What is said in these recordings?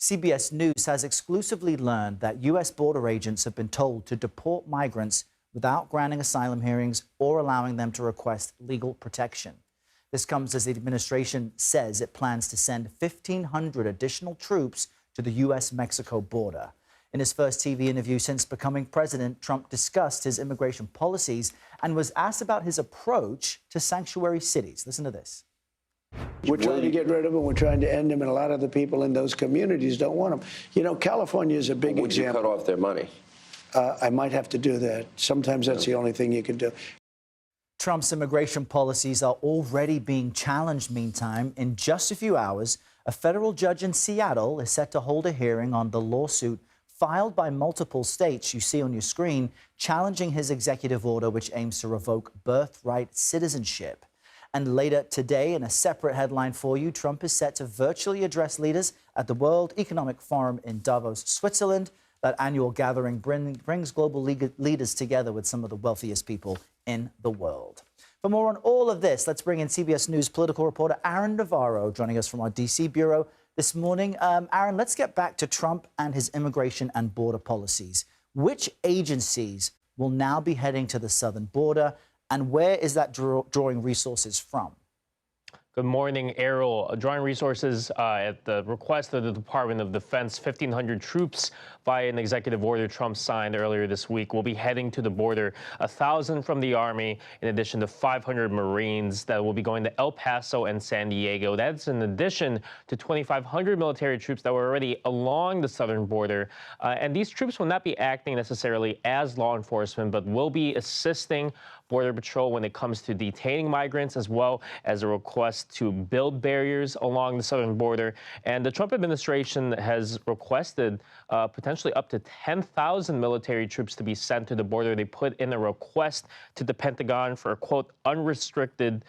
CBS News has exclusively learned that U.S. border agents have been told to deport migrants without granting asylum hearings or allowing them to request legal protection. This comes as the administration says it plans to send 1,500 additional troops to the U.S. Mexico border. In his first TV interview since becoming president, Trump discussed his immigration policies and was asked about his approach to sanctuary cities. Listen to this. We're trying to get rid of them. We're trying to end them, and a lot of the people in those communities don't want them. You know, California is a big example. Would you cut off their money? I might have to do that. Sometimes that's the only thing you can do. Trump's immigration policies are already being challenged. Meantime, in just a few hours, a federal judge in Seattle is set to hold a hearing on the lawsuit filed by multiple states you see on your screen, challenging his executive order, which aims to revoke birthright citizenship. And later today, in a separate headline for you, Trump is set to virtually address leaders at the World Economic Forum in Davos, Switzerland. That annual gathering brings global leaders together with some of the wealthiest people in the world. For more on all of this, let's bring in CBS News political reporter Aaron Navarro, joining us from our D.C. bureau this morning. Aaron, let's get back to Trump and his immigration and border policies. Which agencies will now be heading to the southern border, and where is that drawing resources from? Good morning, Errol. Drawing resources at the request of the Department of Defense, 1,500 troops via an executive order Trump signed earlier this week will be heading to the border. 1,000 from the Army, in addition to 500 Marines that will be going to El Paso and San Diego. That's in addition to 2,500 military troops that were already along the southern border. And these troops will not be acting necessarily as law enforcement, but will be assisting Border Patrol when it comes to detaining migrants, as well as a request to build barriers along the southern border. And the Trump administration has requested potentially up to 10,000 military troops to be sent to the border. They put in a request to the Pentagon for, quote, unrestricted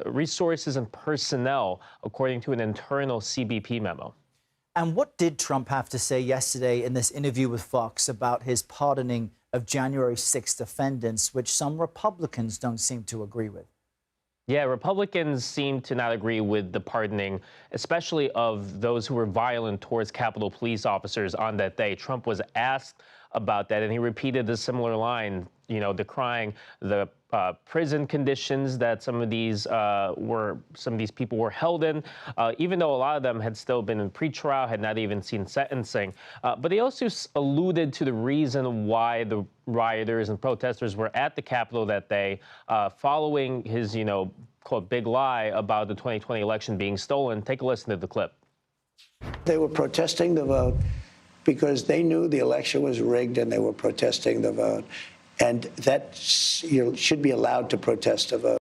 resources and personnel, according to an internal CBP memo. And what did Trump have to say yesterday in this interview with Fox about his pardoning of January 6th defendants, which some Republicans don't seem to agree with? Yeah, Republicans seem to not agree with the pardoning, especially of those who were violent towards Capitol police officers on that day. Trump was asked about that, and he repeated a similar line, decrying the prison conditions that some of these people were held in, even though a lot of them had still been in pretrial, had not even seen sentencing. But he also alluded to the reason why the rioters and protesters were at the Capitol that day, following his, quote, big lie about the 2020 election being stolen. Take a listen to the clip. They were protesting the vote because they knew the election was rigged, and they were protesting the vote. And that should be allowed to protest a vote.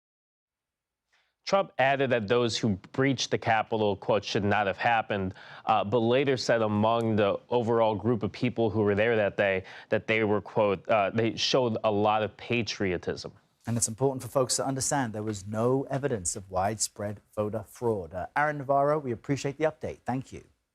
Trump added that those who breached the Capitol, quote, should not have happened, but later said among the overall group of people who were there that day that they were, quote, they showed a lot of patriotism. And it's important for folks to understand there was no evidence of widespread voter fraud. Aaron Navarro, we appreciate the update. Thank you.